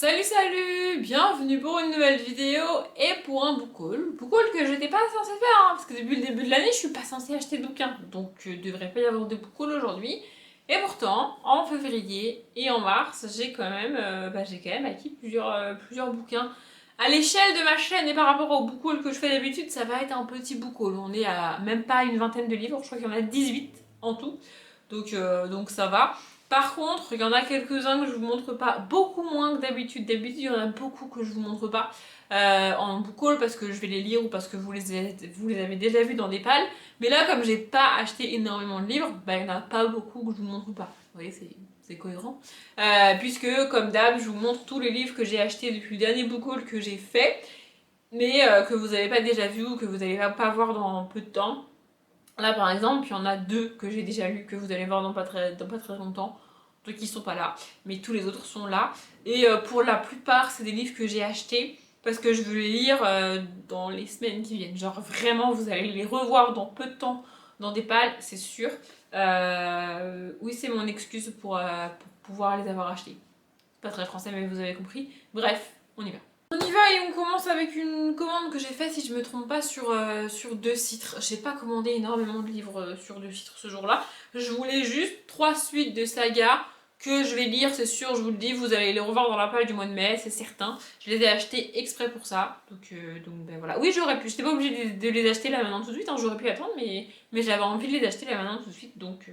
Salut, bienvenue pour une nouvelle vidéo et pour un book haul. Book haul que j'étais pas censée faire, hein, parce que depuis le début de l'année, je suis pas censée acheter de bouquins. Donc il devrait pas y avoir de book haul aujourd'hui. Et pourtant, en février et en mars, j'ai quand même acquis plusieurs bouquins. À l'échelle de ma chaîne et par rapport au book haul que je fais d'habitude, ça va être un petit book haul. On est à même pas une vingtaine de livres, je crois qu'il y en a 18 en tout. Donc ça va. Par contre, il y en a quelques-uns que je vous montre pas, beaucoup moins que d'habitude. D'habitude, il y en a beaucoup que je vous montre pas en book haul parce que je vais les lire ou parce que vous les avez déjà vus dans des pales. Mais là, comme j'ai pas acheté énormément de livres, bah, il y en a pas beaucoup que je vous montre pas. Vous voyez, c'est cohérent. Puisque, comme d'hab, je vous montre tous les livres que j'ai achetés depuis le dernier book haul que j'ai fait, mais que vous n'avez pas déjà vu ou que vous n'allez pas voir dans peu de temps. Là par exemple, il y en a deux que j'ai déjà lus, que vous allez voir dans pas très longtemps, donc ils sont pas là, mais tous les autres sont là. Et pour la plupart, c'est des livres que j'ai achetés parce que je veux les lire dans les semaines qui viennent. Genre vraiment, vous allez les revoir dans peu de temps, dans des pales, c'est sûr. Oui, c'est mon excuse pour pouvoir les avoir achetés. Pas très français, mais vous avez compris. Bref, on y va. On y va et on commence avec une commande que j'ai faite, si je me trompe pas, sur 2 titres. J'ai pas commandé énormément de livres sur 2 titres ce jour-là. Je voulais juste 3 suites de sagas que je vais lire, c'est sûr, je vous le dis, vous allez les revoir dans la page du mois de mai, c'est certain. Je les ai achetés exprès pour ça, donc ben voilà. Oui, j'aurais pu, j'étais pas obligée de les acheter là maintenant tout de suite, hein, j'aurais pu attendre, mais j'avais envie de les acheter là maintenant tout de suite, donc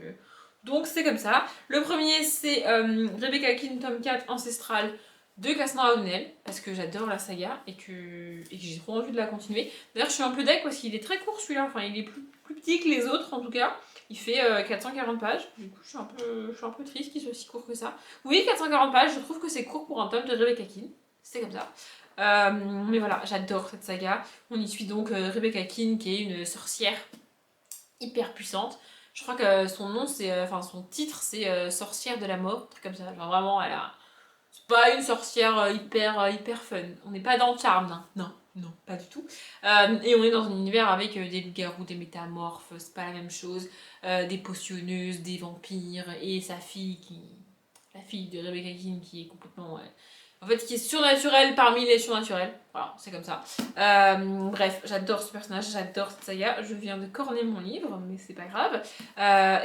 c'est comme ça. Le premier, c'est Rebecca King, tome 4, Ancestral de Cassandra O'Neill, parce que j'adore la saga et que j'ai trop envie de la continuer. D'ailleurs, je suis un peu deck parce qu'il est très court celui-là, enfin, il est plus petit que les autres en tout cas. Il fait 440 pages, du coup, je suis un peu triste qu'il soit si court que ça. Oui, 440 pages, je trouve que c'est court pour un tome de Rebecca King, c'est comme ça. Mais voilà, j'adore cette saga. On y suit donc Rebecca King, qui est une sorcière hyper puissante. Je crois que son nom, son titre, c'est Sorcière de la mort, un truc comme ça. Genre vraiment, c'est pas une sorcière hyper fun. On n'est pas dans Charmed, hein. Non, non, pas du tout. Et on est dans un univers avec des loups-garous, des métamorphes, c'est pas la même chose. Des potionneuses, des vampires, et sa fille la fille de Rebecca King qui est complètement. En fait, qui est surnaturelle parmi les surnaturels. Voilà, c'est comme ça. Bref, j'adore ce personnage, j'adore cette saga. Je viens de corner mon livre, mais c'est pas grave.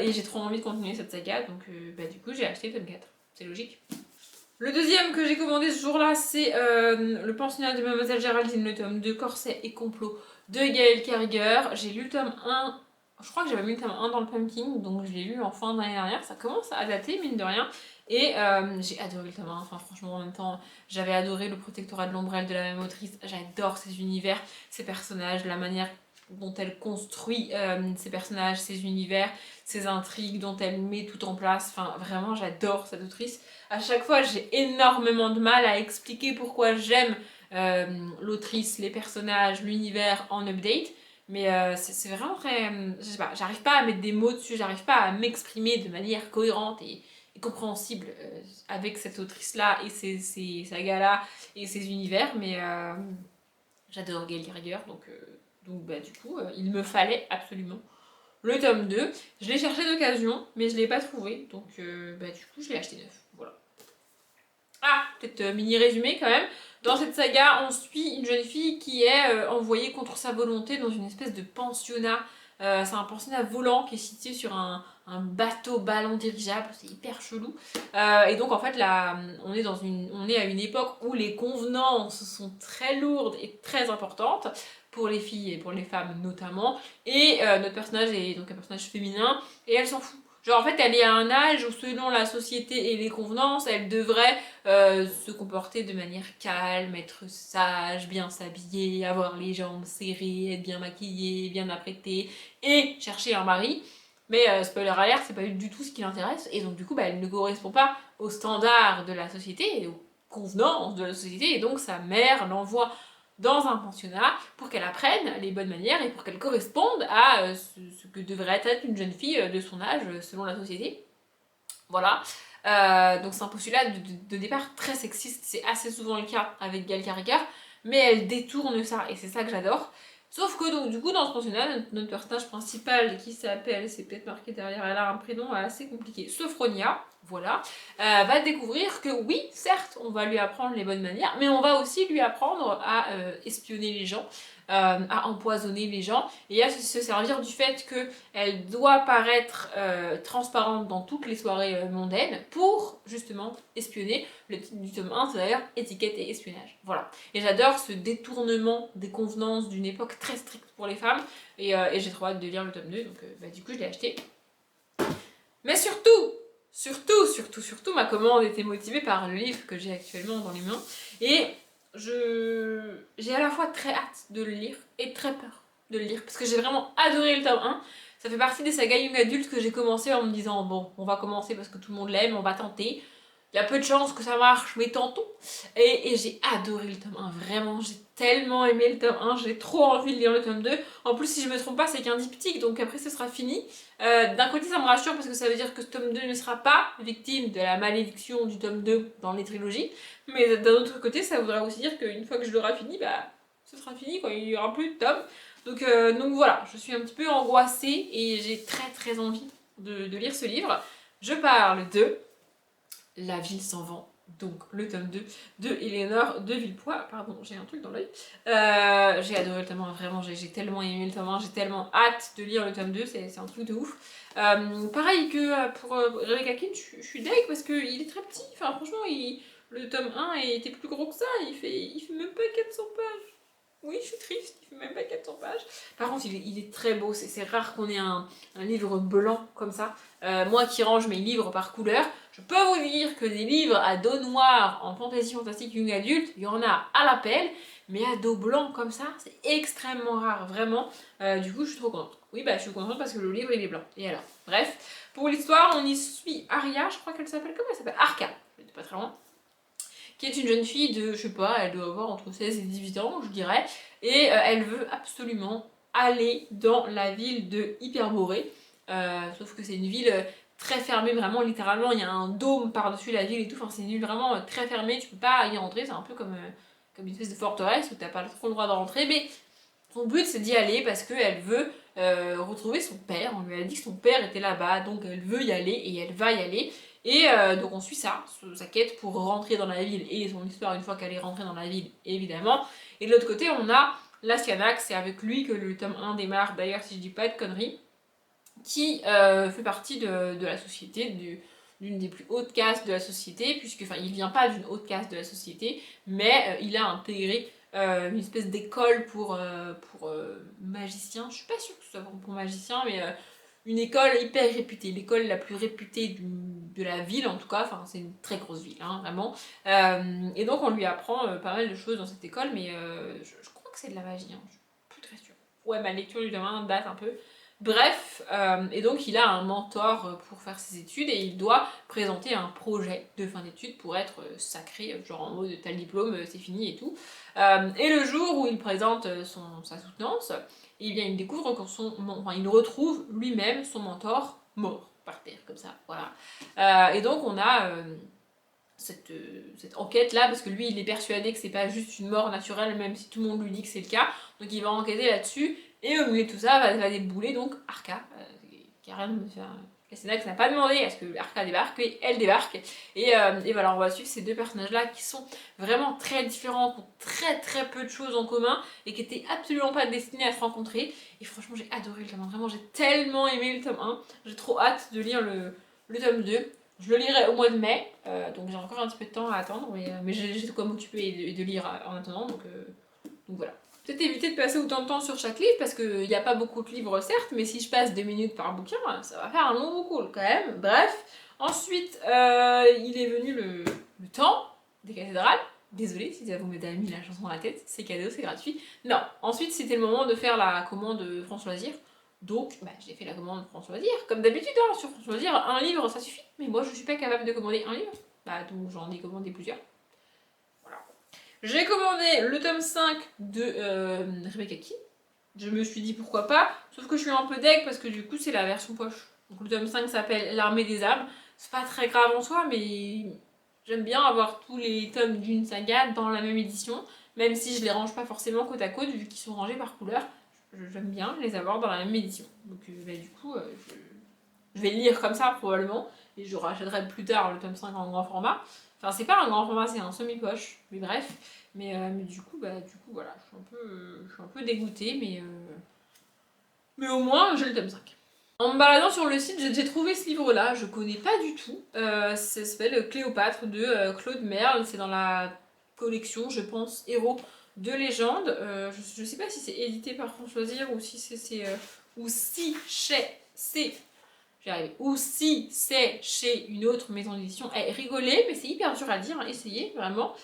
Et j'ai trop envie de continuer cette saga, donc du coup, j'ai acheté le tome 4. C'est logique. Le deuxième que j'ai commandé ce jour-là, c'est Le pensionnat de Mademoiselle Géraldine, le tome 2, Corset et complot de Gaël Carriger. J'ai lu le tome 1, je crois que j'avais mis le tome 1 dans le Pumpkin, donc je l'ai lu en fin d'année dernière. Ça commence à dater, mine de rien. Et j'ai adoré le tome 1, enfin franchement en même temps, j'avais adoré Le protectorat de l'ombrelle de la même autrice. J'adore ces univers, ces personnages, la manière dont elle construit ses personnages, ses univers, ses intrigues, dont elle met tout en place. Enfin, vraiment, j'adore cette autrice. À chaque fois, j'ai énormément de mal à expliquer pourquoi j'aime l'autrice, les personnages, l'univers en update. Mais c'est vraiment très. Je sais pas, j'arrive pas à mettre des mots dessus, j'arrive pas à m'exprimer de manière cohérente et compréhensible avec cette autrice-là et ces sagas-là et ces univers. Mais j'adore Gail Carriger, du coup, il me fallait absolument le tome 2. Je l'ai cherché d'occasion, mais je l'ai pas trouvé, donc du coup, je l'ai acheté neuf. Voilà. Ah, peut-être mini résumé quand même. Dans cette saga, on suit une jeune fille qui est envoyée contre sa volonté dans une espèce de pensionnat. C'est un pensionnat volant qui est situé sur un bateau ballon dirigeable, c'est hyper chelou. Et donc en fait là, on est à une époque où les convenances sont très lourdes et très importantes pour les filles et pour les femmes notamment. Et notre personnage est donc un personnage féminin et elle s'en fout. Genre en fait elle est à un âge où selon la société et les convenances, elle devrait se comporter de manière calme, être sage, bien s'habiller, avoir les jambes serrées, être bien maquillée, bien apprêtée et chercher un mari. Mais spoiler alert, c'est pas du tout ce qui l'intéresse et donc du coup elle ne correspond pas aux standards de la société et aux convenances de la société et donc sa mère l'envoie dans un pensionnat pour qu'elle apprenne les bonnes manières et pour qu'elle corresponde à ce que devrait être une jeune fille de son âge selon la société. Voilà. Donc c'est un postulat de départ très sexiste, c'est assez souvent le cas avec Gail Carriger, mais elle détourne ça et c'est ça que j'adore. Sauf que donc du coup dans ce pensionnat, notre personnage principal qui s'appelle, c'est peut-être marqué derrière, elle a un prénom assez compliqué, Sophronia, voilà, va découvrir que oui, certes, on va lui apprendre les bonnes manières, mais on va aussi lui apprendre à espionner les gens, à empoisonner les gens, et à se servir du fait qu'elle doit paraître transparente dans toutes les soirées mondaines pour justement espionner. Le titre du tome 1, c'est d'ailleurs étiquette et espionnage. Voilà. Et j'adore ce détournement des convenances d'une époque très stricte pour les femmes, et j'ai trop hâte de lire le tome 2, donc du coup je l'ai acheté. Mais surtout, ma commande était motivée par le livre que j'ai actuellement dans les mains. Et j'ai à la fois très hâte de le lire et très peur de le lire. Parce que j'ai vraiment adoré le tome 1. Ça fait partie des sagas young adultes que j'ai commencé en me disant bon, on va commencer parce que tout le monde l'aime, on va tenter. Il y a peu de chances que ça marche, mais tentons. Et j'ai adoré le tome 1, vraiment, j'ai tellement aimé le tome 1, j'ai trop envie de lire le tome 2. En plus, si je me trompe pas, c'est qu'un diptyque, donc après ce sera fini. D'un côté, ça me rassure parce que ça veut dire que ce tome 2 ne sera pas victime de la malédiction du tome 2 dans les trilogies. Mais d'un autre côté, ça voudra aussi dire qu'une fois que je l'aurai fini, bah, ce sera fini, quoi, il n'y aura plus de tomes. Donc voilà, je suis un petit peu angoissée et j'ai très envie de lire ce livre. Je parle de La ville sans vent, donc le tome 2 de Éléonore de Villepoix. Pardon, j'ai un truc dans l'œil. J'ai adoré le tome 1, vraiment, j'ai tellement aimé le tome 1, j'ai tellement hâte de lire le tome 2, c'est un truc de ouf. Pareil que pour Rebecca King, je suis deg parce qu'il est très petit, enfin franchement, le tome 1 était plus gros que ça, il fait même pas 400 pages. Oui, je suis triste, il fait même pas 400 pages. Par contre, il est très beau, c'est rare qu'on ait un livre blanc comme ça. Moi qui range mes livres par couleur, je peux vous dire que des livres à dos noir en fantasy fantastique young adulte, il y en a à l'appel, mais à dos blanc comme ça, c'est extrêmement rare, vraiment. Du coup, je suis trop contente. Oui, bah je suis contente parce que le livre il est blanc. Et alors, bref, pour l'histoire, on y suit Aria, je crois qu'elle s'appelle, comment elle s'appelle, Arca, j'étais pas très loin, qui est une jeune fille de, je sais pas, elle doit avoir entre 16 et 18 ans, je dirais, et elle veut absolument aller dans la ville de Hyperborée, sauf que c'est une ville très fermée, vraiment, littéralement, il y a un dôme par-dessus la ville et tout, enfin c'est une ville vraiment très fermée, tu peux pas y rentrer, c'est un peu comme une espèce de forteresse où t'as pas trop le droit de rentrer, mais son but c'est d'y aller parce qu'elle veut retrouver son père, on lui a dit que son père était là-bas, donc elle veut y aller et elle va y aller. Et donc on suit ça, sa quête pour rentrer dans la ville et son histoire une fois qu'elle est rentrée dans la ville, évidemment. Et de l'autre côté, on a Lastianax, c'est avec lui que le tome 1 démarre, d'ailleurs si je dis pas de conneries, qui fait partie de la société, d'une des plus hautes castes de la société, puisque, enfin, il vient pas d'une haute caste de la société, mais il a intégré une espèce d'école pour magiciens. Je suis pas sûre que ce soit pour magiciens, mais une école hyper réputée, l'école la plus réputée de la ville en tout cas, enfin c'est une très grosse ville, hein, vraiment. Et donc on lui apprend pas mal de choses dans cette école, mais je crois que c'est de la magie, hein, je suis plus très sûre. Ouais, ma lecture du tome 1 date un peu. Bref, et donc il a un mentor pour faire ses études et il doit présenter un projet de fin d'études pour être sacré, genre en mode t'as le diplôme, c'est fini et tout. Et le jour où il présente sa soutenance, et bien il découvre que il retrouve lui-même son mentor mort par terre, comme ça, voilà. Et donc on a cette enquête là, parce que lui il est persuadé que c'est pas juste une mort naturelle, même si tout le monde lui dit que c'est le cas, donc il va enquêter là-dessus, et au milieu de tout ça va débouler donc Arca, qui a rien de me faire. Castenax n'a pas demandé à ce que Arca débarque, et elle débarque, et voilà, on va suivre ces deux personnages-là qui sont vraiment très différents, qui ont très peu de choses en commun, et qui étaient absolument pas destinés à se rencontrer, et franchement j'ai adoré le tome 1, vraiment j'ai tellement aimé le tome 1, j'ai trop hâte de lire le tome 2, je le lirai au mois de mai, donc j'ai encore un petit peu de temps à attendre, mais j'ai de quoi m'occuper et de lire en attendant, donc voilà. Peut-être éviter de passer autant de temps sur chaque livre parce qu'il n'y a pas beaucoup de livres certes, mais si je passe 2 minutes par bouquin, ça va faire un long bouquin quand même. Bref, ensuite il est venu le temps des cathédrales. Désolée si ça vous m'avez mis la chanson dans la tête, c'est cadeau, c'est gratuit. Non, ensuite c'était le moment de faire la commande France Loisirs. Donc j'ai fait la commande France Loisirs. Comme d'habitude, hein, sur France Loisirs, un livre ça suffit. Mais moi je suis pas capable de commander un livre. Donc j'en ai commandé plusieurs. J'ai commandé le tome 5 de Rebecca King. Je me suis dit pourquoi pas, sauf que je suis un peu deg parce que du coup c'est la version poche. Donc le tome 5 s'appelle L'armée des âmes. C'est pas très grave en soi, mais j'aime bien avoir tous les tomes d'une saga dans la même édition, même si je les range pas forcément côte à côte vu qu'ils sont rangés par couleur. J'aime bien les avoir dans la même édition. Donc du coup, je vais le lire comme ça probablement. et je rachèterai plus tard le tome 5 en grand format. Enfin, c'est pas un grand format, c'est un semi-poche, mais bref. Mais du coup, voilà, je suis un peu dégoûtée, mais au moins j'ai le tome 5. En me baladant sur le site, j'ai trouvé ce livre-là, je connais pas du tout. Ça s'appelle Cléopâtre de Claude Merle, c'est dans la collection, je pense, Héros de légende. Je sais pas si c'est édité par France Loisirs ou si c'est chez une autre maison d'édition. Rigolez, mais c'est hyper dur à dire, hein, essayez vraiment.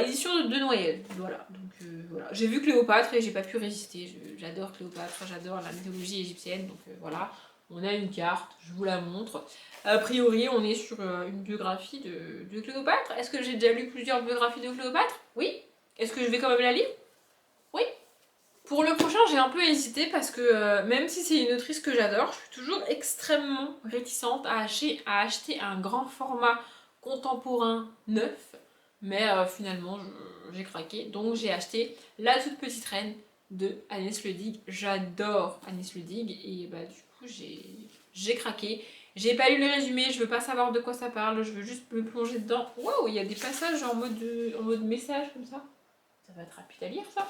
Édition de Noël, voilà. Donc voilà, j'ai vu Cléopâtre et j'ai pas pu résister. J'adore Cléopâtre, j'adore la mythologie égyptienne, donc voilà. On a une carte, je vous la montre. A priori, on est sur une biographie de Cléopâtre. Est-ce que j'ai déjà lu plusieurs biographies de Cléopâtre? Oui. Est-ce que je vais quand même la lire? Oui. Pour le prochain, j'ai un peu hésité parce que même si c'est une autrice que j'adore, je suis toujours extrêmement réticente à acheter un grand format contemporain neuf. Mais finalement, j'ai craqué. Donc j'ai acheté La toute petite reine de Agnès Leudig. J'adore Agnès Leudig et du coup j'ai craqué. J'ai pas lu le résumé, je veux pas savoir de quoi ça parle, je veux juste me plonger dedans. Waouh, il y a des passages en mode message comme ça. Ça va être rapide à lire ça.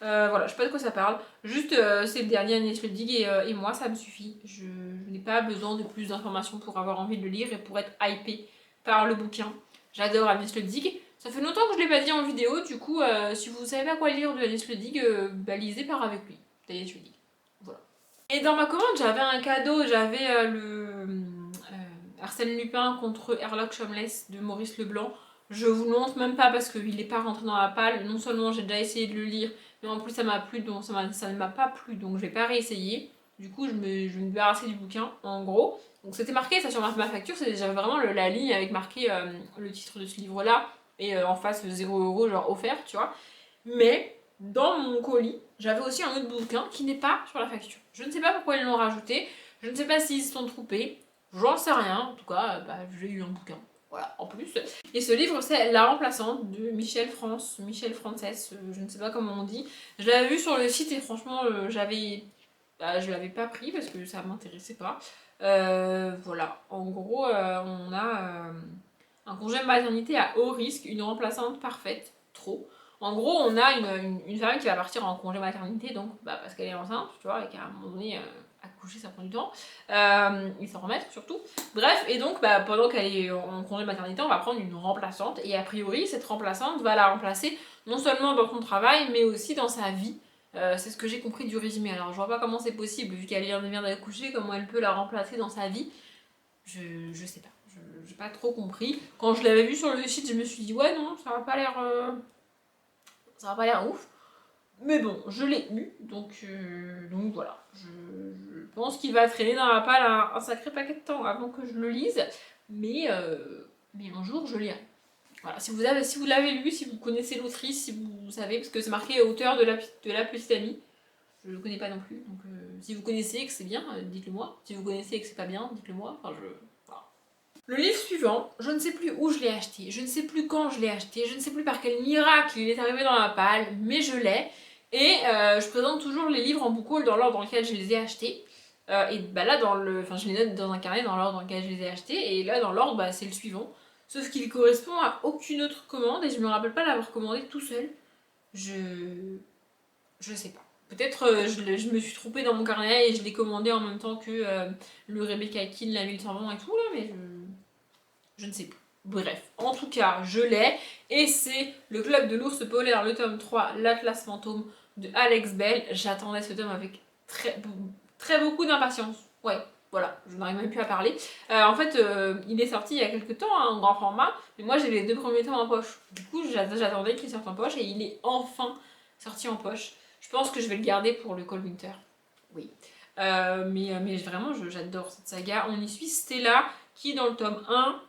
Voilà, je sais pas de quoi ça parle. Juste, c'est le dernier Agnès Leudig et moi, ça me suffit. Je n'ai pas besoin de plus d'informations pour avoir envie de le lire et pour être hypée par le bouquin. J'adore Agnès Leudig. Ça fait longtemps que je ne l'ai pas dit en vidéo, du coup, si vous savez pas quoi lire de Agnès Leudig, lisez par avec lui. Agnès Leudig. Voilà. Et dans ma commande, j'avais un cadeau, j'avais Arsène Lupin contre Herlock Sholmès de Maurice Leblanc. Je vous le montre même pas parce qu'il n'est pas rentré dans la palle. Non seulement j'ai déjà essayé de le lire, mais en plus ça m'a plu, donc ça ne m'a pas plu, donc je vais pas réessayer. Du coup, je vais me débarrasser du bouquin, en gros. Donc c'était marqué, ça sur ma facture, c'est déjà vraiment la ligne avec marqué le titre de ce livre-là, et en face 0 € genre offert, tu vois. Mais dans mon colis, j'avais aussi un autre bouquin qui n'est pas sur la facture. Je ne sais pas pourquoi ils l'ont rajouté, je ne sais pas s'ils se sont trompés, j'en sais rien, en tout cas, j'ai eu un bouquin. Voilà, en plus. Et ce livre, c'est La remplaçante de Michel Frances, je ne sais pas comment on dit. Je l'avais vu sur le site et franchement, je l'avais pas pris parce que ça m'intéressait pas. Voilà, en gros, on a un congé maternité à haut risque, une remplaçante parfaite, trop. En gros, on a une femme qui va partir en congé maternité, donc parce qu'elle est enceinte, tu vois, et qu'à un moment donné, accoucher ça prend du temps, et s'en remettre surtout. Bref, et donc pendant qu'elle est en congé maternité, on va prendre une remplaçante, et a priori, cette remplaçante va la remplacer non seulement dans son travail, mais aussi dans sa vie. C'est ce que j'ai compris du résumé. Alors je vois pas comment c'est possible, vu qu'elle vient d'accoucher, comment elle peut la remplacer dans sa vie. Je sais pas. J'ai pas trop compris. Quand je l'avais vu sur le site, je me suis dit ouais non, ça va pas l'air ouf. Mais bon, je l'ai eu, donc voilà. Je pense qu'il va traîner dans la palle un sacré paquet de temps avant que je le lise, mais un jour je lirai. Voilà, si vous l'avez lu, si vous connaissez l'autrice, si vous savez, parce que c'est marqué auteur de la petite amie, je ne le connais pas non plus, donc si vous connaissez et que c'est bien, dites-le moi. Si vous connaissez et que c'est pas bien, dites-le moi. Voilà. Le livre suivant, je ne sais plus où je l'ai acheté, je ne sais plus quand je l'ai acheté, je ne sais plus par quel miracle il est arrivé dans la palle, mais je l'ai. Et je présente toujours les livres en book haul dans l'ordre dans lequel je les ai achetés. Et là, je les note dans un carnet dans l'ordre dans lequel je les ai achetés. Et là, dans l'ordre, c'est le suivant. Sauf qu'il correspond à aucune autre commande et je me rappelle pas l'avoir commandé tout seul. Je sais pas. Peut-être je me suis trompée dans mon carnet et je l'ai commandé en même temps que le Rebecca Kin, la 1120 et tout là, mais je ne sais plus. Bref, en tout cas, je l'ai. Et c'est Le Club de l'Ours Polaire, le tome 3, L'Atlas Fantôme de Alex Bell. J'attendais ce tome avec très beaucoup d'impatience. Ouais, voilà, je n'arrive même plus à parler. En fait, il est sorti il y a quelques temps, en grand format, mais moi j'ai les 2 premiers tomes en poche. Du coup, j'attendais qu'il sorte en poche et il est enfin sorti en poche. Je pense que je vais le garder pour le Cold Winter. Oui. Mais vraiment, j'adore cette saga. On y suit Stella qui, dans le tome 1,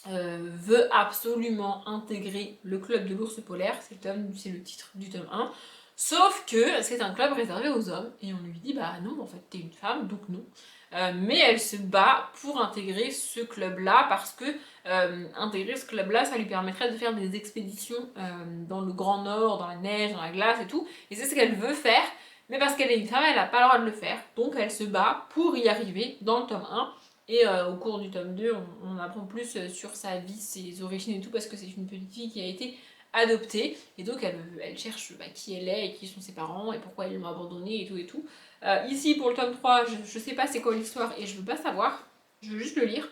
veut absolument intégrer le club de l'ours polaire. C'est le titre du tome 1. Sauf que c'est un club réservé aux hommes. Et on lui dit, bah non, en fait, t'es une femme, donc non. Mais elle se bat pour intégrer ce club-là parce que intégrer ce club-là, ça lui permettrait de faire des expéditions dans le Grand Nord, dans la neige, dans la glace et tout. Et c'est ce qu'elle veut faire, mais parce qu'elle est une femme, elle n'a pas le droit de le faire. Donc elle se bat pour y arriver dans le tome 1. Et au cours du tome 2, on apprend plus sur sa vie, ses origines et tout, parce que c'est une petite fille qui a été adoptée, et donc elle cherche qui elle est, et qui sont ses parents, et pourquoi ils l'ont abandonnée, et tout et tout. Ici, pour le tome 3, je sais pas c'est quoi l'histoire, et je veux pas savoir, je veux juste le lire.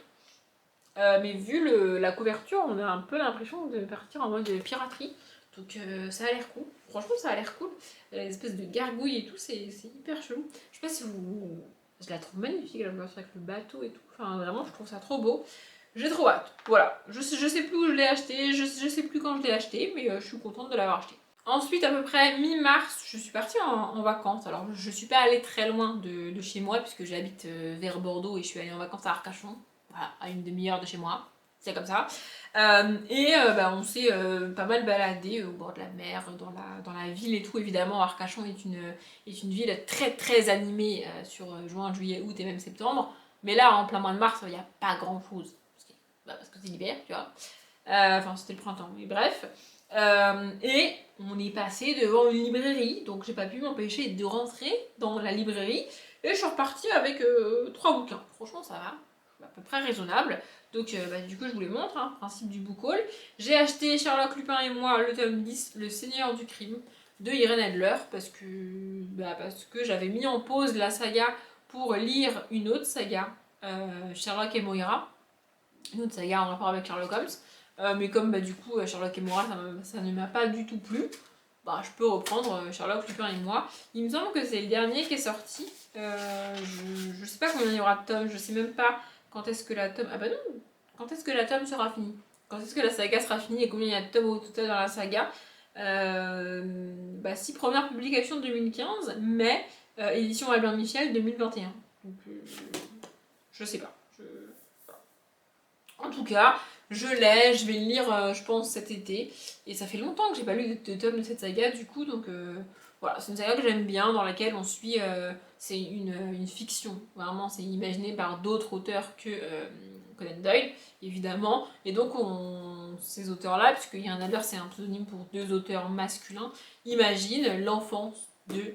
Mais vu la couverture, on a un peu l'impression de partir en mode piraterie. Donc ça a l'air cool. Franchement, ça a l'air cool. Les espèces de gargouilles et tout, c'est hyper chelou. Je sais pas si vous... Je la trouve magnifique, la couverture avec le bateau et tout. Enfin, vraiment, je trouve ça trop beau. J'ai trop hâte. Voilà. Je sais plus où je l'ai acheté, je sais plus quand je l'ai acheté, mais je suis contente de l'avoir acheté. Ensuite, à peu près mi-mars, je suis partie en vacances. Alors, je suis pas allée très loin de chez moi, puisque j'habite vers Bordeaux et je suis allée en vacances à Arcachon. Voilà, à une demi-heure de chez moi. C'est comme ça. On s'est pas mal baladé au bord de la mer, dans la ville et tout. Évidemment, Arcachon est une ville très très animée sur juin, juillet, août et même septembre. Mais là, en plein mois de mars, il n'y a pas grand chose. Parce que c'est l'hiver, tu vois. Enfin, c'était le printemps, mais bref. Et on est passé devant une librairie, donc j'ai pas pu m'empêcher de rentrer dans la librairie. Et je suis repartie avec 3 bouquins. Franchement, ça va. À peu près raisonnable. Donc du coup je vous les montre, hein, principe du book haul. J'ai acheté Sherlock Lupin et moi le tome 10, Le Seigneur du Crime, de Irène Adler, parce que j'avais mis en pause la saga pour lire une autre saga, Sherlock et Moira, une autre saga en rapport avec Sherlock Holmes. Mais comme du coup Sherlock et Moira ça ne m'a pas du tout plu, je peux reprendre Sherlock Lupin et moi. Il me semble que c'est le dernier qui est sorti. Je sais pas combien il y aura de tomes, je sais même pas quand est-ce que la tome... Ah bah non, quand est-ce que la tome sera finie? Quand est-ce que la saga sera finie et combien il y a de tomes au total dans la saga? 6 premières publications 2015, mais édition Albin Michel 2021. Donc je sais pas. En tout cas, je vais le lire je pense cet été. Et ça fait longtemps que j'ai pas lu de tome de cette saga du coup, donc voilà, c'est une saga que j'aime bien, dans laquelle on suit, c'est une fiction, vraiment c'est imaginé par d'autres auteurs que Conan Doyle, évidemment. Et donc ces auteurs-là, puisque Irène Adler c'est un pseudonyme pour 2 auteurs masculins, imaginent l'enfance de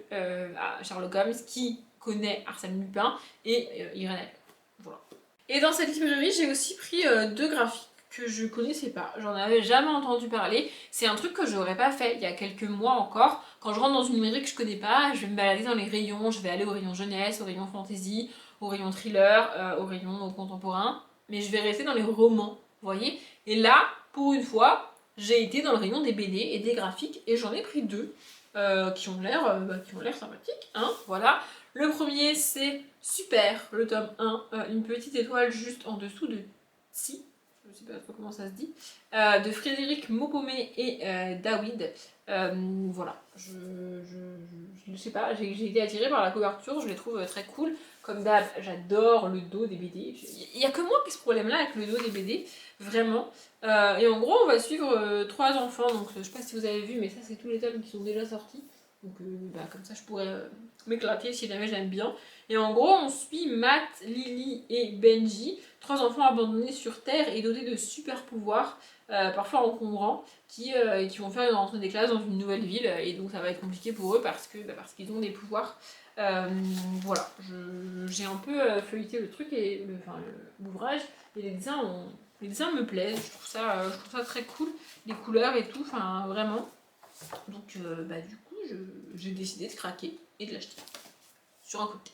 Sherlock Holmes qui connaît Arsène Lupin et Irène Adler. Voilà. Et dans cette librairie, j'ai aussi pris 2 graphiques que je connaissais pas. J'en avais jamais entendu parler. C'est un truc que j'aurais pas fait il y a quelques mois encore. Quand je rentre dans une librairie que je connais pas, je vais me balader dans les rayons. Je vais aller au rayon jeunesse, au rayon fantasy, au rayon thriller, au rayon contemporain. Mais je vais rester dans les romans, vous voyez. Et là, pour une fois, j'ai été dans le rayon des BD et des graphiques et j'en ai pris 2 qui ont l'air sympathiques, hein, voilà. Le premier, c'est Super, le tome 1, une petite étoile juste en dessous de Si, je sais pas trop comment ça se dit, de Frédéric Maupommé et David. Voilà, je sais pas, j'ai été attirée par la couverture, je les trouve très cool. Comme d'hab, j'adore le dos des BD. Il y a que moi qui ai ce problème-là avec le dos des BD, vraiment. Et en gros, on va suivre 3 enfants, donc je sais pas si vous avez vu, mais ça, c'est tous les tomes qui sont déjà sortis. Donc comme ça, je pourrais m'éclater si jamais j'aime bien. Et en gros, on suit Matt, Lily et Benji, 3 enfants abandonnés sur Terre et dotés de super pouvoirs, parfois encombrants, qui vont faire une rentrée des classes dans une nouvelle ville. Et donc ça va être compliqué pour eux parce qu'ils ont des pouvoirs. Voilà, j'ai un peu feuilleté le truc et l'ouvrage et les dessins me plaisent. Je trouve ça très cool, les couleurs et tout, enfin vraiment. Donc du coup, j'ai décidé de craquer et de l'acheter sur un coup de tête.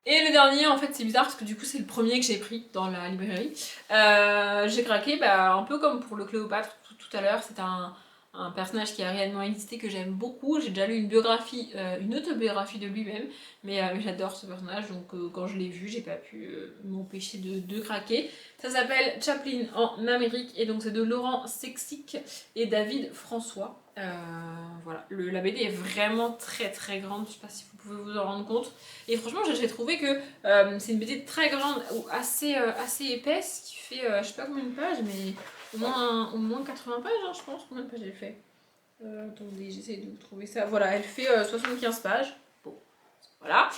Et le dernier, en fait, c'est bizarre parce que du coup, c'est le premier que j'ai pris dans la librairie. J'ai craqué, un peu comme pour le Cléopâtre tout à l'heure. C'est un personnage qui a réellement existé que j'aime beaucoup. J'ai déjà lu une biographie, une autobiographie de lui-même, mais j'adore ce personnage. Donc quand je l'ai vu, j'ai pas pu m'empêcher de craquer. Ça s'appelle Chaplin en Amérique et donc c'est de Laurent Sexic et David François. Voilà, la BD est vraiment très très grande, je sais pas si vous pouvez vous en rendre compte. Et franchement, j'ai trouvé que c'est une BD très grande ou assez épaisse qui fait je sais pas combien de pages, mais au moins 80 pages, hein, je pense. Combien de pages elle fait attendez, j'essaie de vous trouver ça. Voilà, elle fait 75 pages. Bon, voilà.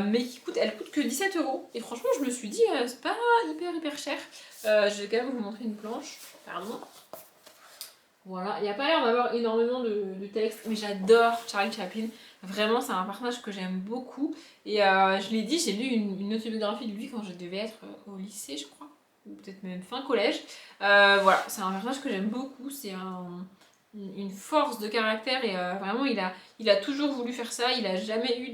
Mais elle coûte que 17 €. Et franchement, je me suis dit, c'est pas hyper cher. Je vais quand même vous montrer une planche. Pardon. Voilà, il n'y a pas l'air d'avoir énormément de texte, mais j'adore Charlie Chaplin. Vraiment, c'est un personnage que j'aime beaucoup. Et je l'ai dit, j'ai lu une autobiographie de lui quand je devais être au au lycée, je crois, ou peut-être même fin collège. Voilà, c'est un personnage que j'aime beaucoup, c'est une force de caractère et vraiment il a toujours voulu faire ça, il a jamais eu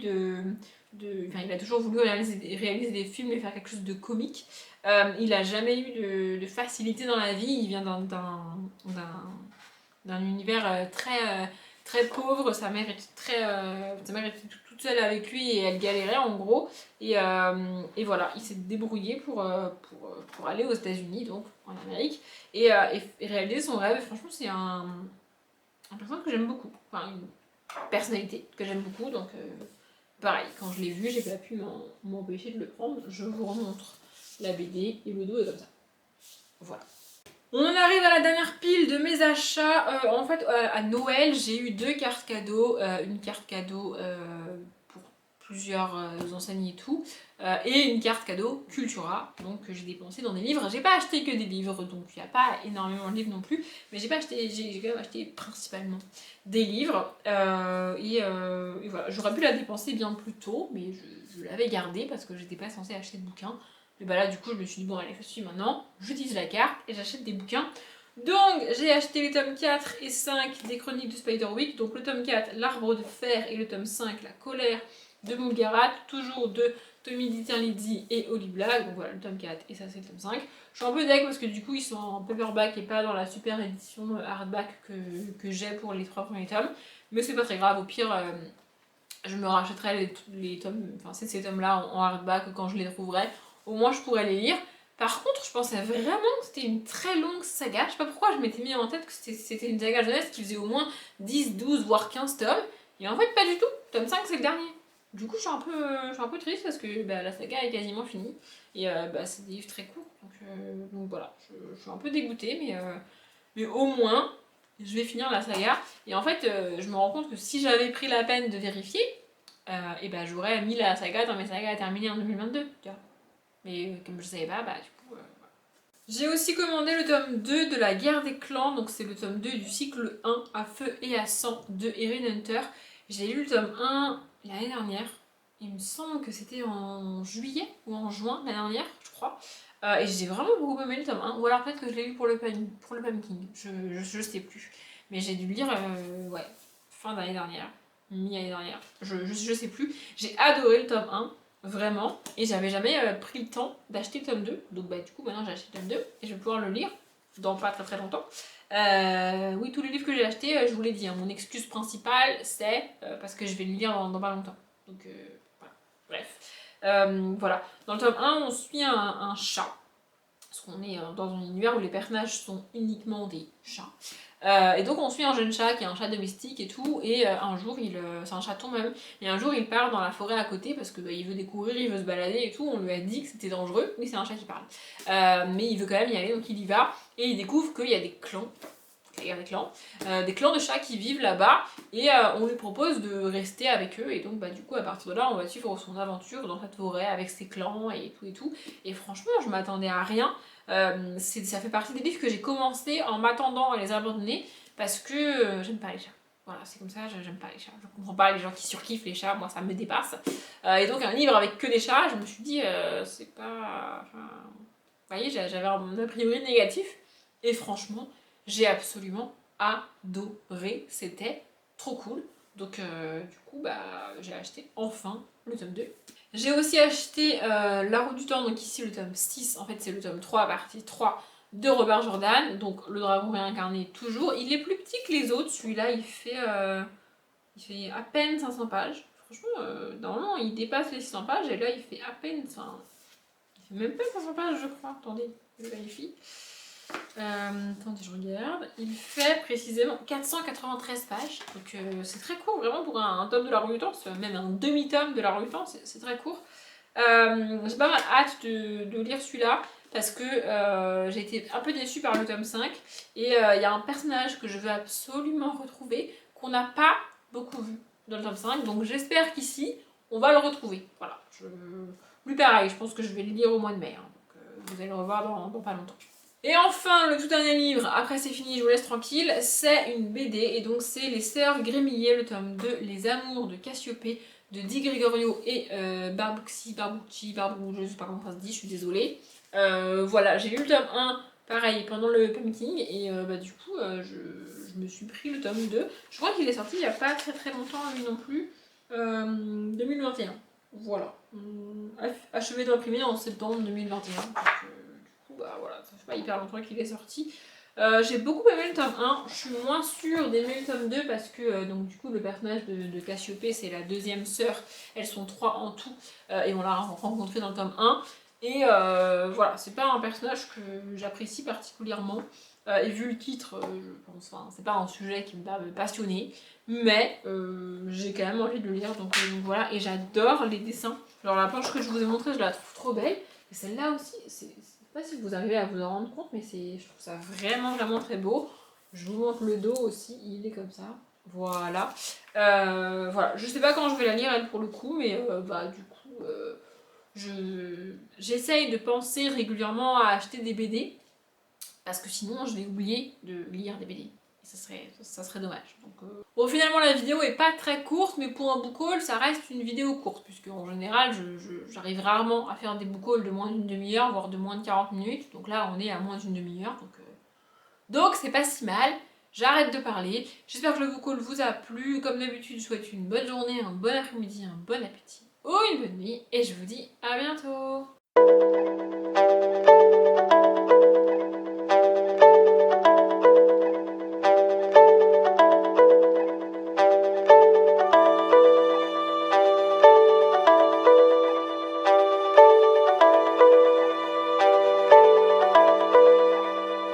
enfin, il a toujours voulu réaliser des films et faire quelque chose de comique. Il a jamais eu de facilité dans la vie, il vient d'un univers très pauvre, sa mère était toute seule avec lui et elle galérait en gros. Et voilà, il s'est débrouillé pour aller aux États-Unis, donc en Amérique, et réaliser son rêve. Et franchement, c'est un personnage que j'aime beaucoup, enfin une personnalité que j'aime beaucoup, donc pareil, quand je l'ai vu, j'ai pas pu m'empêcher de le prendre. Je vous remontre la BD et le dos est comme ça. Voilà. On en arrive à la dernière pile de mes achats. En fait, à Noël, j'ai eu 2 cartes cadeaux. Une carte cadeau pour plusieurs enseignes et tout. Et une carte cadeau Cultura, donc que j'ai dépensé dans des livres. J'ai pas acheté que des livres, donc il n'y a pas énormément de livres non plus. Mais j'ai quand même acheté principalement des livres. Et voilà, j'aurais pu la dépenser bien plus tôt, mais je l'avais gardée parce que j'étais pas censée acheter de bouquins. Et bah là du coup je me suis dit bon allez je suis maintenant, j'utilise la carte et j'achète des bouquins. Donc j'ai acheté les tomes 4 et 5 des Chroniques du Spiderwick, donc le tome 4 L'Arbre de Fer et le tome 5 La Colère de Mulgarat, toujours de Tommy Ditterlizzi et Oli Black, donc voilà le tome 4 et ça c'est le tome 5. Je suis un peu deg parce que du coup ils sont en paperback et pas dans la super édition hardback que j'ai pour les 3 premiers tomes, mais c'est pas très grave, au pire je me rachèterai les tomes, enfin ces tomes là en hardback quand je les trouverai. Au moins je pourrais les lire. Par contre, je pensais vraiment que c'était une très longue saga. Je sais pas pourquoi je m'étais mis en tête que c'était une saga jeunesse qui faisait au moins 10, 12, voire 15 tomes. Et en fait, pas du tout. Tome 5, c'est le dernier. Du coup, je suis un peu triste parce que bah, la saga est quasiment finie. Et bah, c'est des livres très courts. Donc voilà, je suis un peu dégoûtée, mais au moins, je vais finir la saga. Et en fait, je me rends compte que si j'avais pris la peine de vérifier, et ben j'aurais mis la saga dans mes sagas à terminer en 2022. Tu vois. Mais comme je savais pas, bah du coup. Voilà. J'ai aussi commandé le tome 2 de la guerre des clans, donc c'est le tome 2 du cycle 1 à feu et à sang de Erin Hunter. J'ai lu le tome 1 l'année dernière. Il me semble que c'était en juillet ou en juin l'année dernière, je crois. Et j'ai vraiment beaucoup aimé le tome 1. Ou alors peut-être que je l'ai lu pour le pumpkin. Je sais plus. Mais j'ai dû le lire, ouais, fin d'année dernière. Mi-année dernière. Je sais plus. J'ai adoré le tome 1. Vraiment, et j'avais jamais pris le temps d'acheter le tome 2, donc bah du coup maintenant j'ai acheté le tome 2 et je vais pouvoir le lire dans pas très longtemps. Oui, tous les livres que j'ai achetés, je vous l'ai dit, hein, mon excuse principale c'est parce que je vais le lire dans pas longtemps. Donc voilà, bref. Voilà, dans le tome 1 on suit un chat, parce qu'on est dans un univers où les personnages sont uniquement des chats. Et donc on suit un jeune chat qui est un chat domestique et tout, et un jour c'est un chaton même, et un jour il part dans la forêt à côté parce que bah, il veut découvrir, il veut se balader et tout, on lui a dit que c'était dangereux, oui c'est un chat qui parle, mais il veut quand même y aller donc il y va, et il découvre qu'il y a des clans, des clans de chats qui vivent là-bas, et on lui propose de rester avec eux, et donc bah du coup à partir de là on va suivre son aventure dans cette forêt avec ses clans et tout, et franchement je m'attendais à rien. Ça fait partie des livres que j'ai commencé en m'attendant à les abandonner parce que j'aime pas les chats. Voilà, c'est comme ça, j'aime pas les chats. Je comprends pas les gens qui surkiffent les chats, moi ça me dépasse. Et donc un livre avec que des chats, je me suis dit, c'est pas... Enfin, vous voyez, j'avais un a priori négatif. Et franchement, j'ai absolument adoré. C'était trop cool. Donc du coup, bah, j'ai acheté enfin le tome 2. J'ai aussi acheté La Roue du Temps, donc ici le tome 6, en fait c'est le tome 3, partie 3 de Robert Jordan, donc le dragon réincarné toujours. Il est plus petit que les autres, celui-là il fait à peine 500 pages. Franchement, normalement il dépasse les 600 pages et là il fait à peine, enfin, il fait même pas 500 pages je crois, attendez, je vérifie. Attendez, je regarde. Il fait précisément 493 pages, donc c'est très court, vraiment pour un tome de la Rue du Temps, même un demi-tome de la Rue du Temps, c'est très court. J'ai pas mal hâte de lire celui-là, parce que j'ai été un peu déçue par le tome 5, et il y a un personnage que je veux absolument retrouver, qu'on n'a pas beaucoup vu dans le tome 5, donc j'espère qu'ici, on va le retrouver. Voilà, lui pareil, je pense que je vais le lire au mois de mai, hein, donc vous allez le revoir dans pas longtemps. Et enfin, le tout dernier livre, après c'est fini, je vous laisse tranquille, c'est une BD, et donc c'est Les Sœurs Grémillet, le tome 2, Les Amours de Cassiopée, Di Gregorio et Barbucci, je sais pas comment ça se dit, je suis désolée. Voilà, j'ai lu le tome 1, pareil, pendant le meeting, et du coup, je me suis pris le tome 2. Je crois qu'il est sorti il y a pas très longtemps, lui non plus, 2021. Voilà. Achevé de l'imprimer en septembre 2021. Donc, du coup, bah voilà, ça fait pas hyper longtemps qu'il est sorti. J'ai beaucoup aimé le tome 1, je suis moins sûre d'aimer le tome 2 parce que donc du coup le personnage de Cassiopée c'est la deuxième sœur, elles sont 3 en tout et on l'a rencontré dans le tome 1 et voilà, c'est pas un personnage que j'apprécie particulièrement et vu le titre, je pense, enfin, c'est pas un sujet qui va me passionner mais j'ai quand même envie de le lire donc voilà, et j'adore les dessins. Alors la planche que je vous ai montrée je la trouve trop belle et celle-là aussi, je sais pas si vous arrivez à vous en rendre compte, mais je trouve ça vraiment très beau. Je vous montre le dos aussi, il est comme ça. Voilà. Voilà. Je sais pas quand je vais la lire, elle, pour le coup, mais du coup, j'essaye de penser régulièrement à acheter des BD, parce que sinon, je vais oublier de lire des BD. Ça serait dommage. Donc, Bon, finalement, la vidéo est pas très courte, mais pour un book haul, ça reste une vidéo courte, puisque en général, j'arrive rarement à faire des book hauls de moins d'une demi-heure, voire de moins de 40 minutes. Donc là, on est à moins d'une demi-heure, donc c'est pas si mal. J'arrête de parler. J'espère que le book haul vous a plu. Comme d'habitude, je vous souhaite une bonne journée, un bon après-midi, un bon appétit ou une bonne nuit. Et je vous dis à bientôt.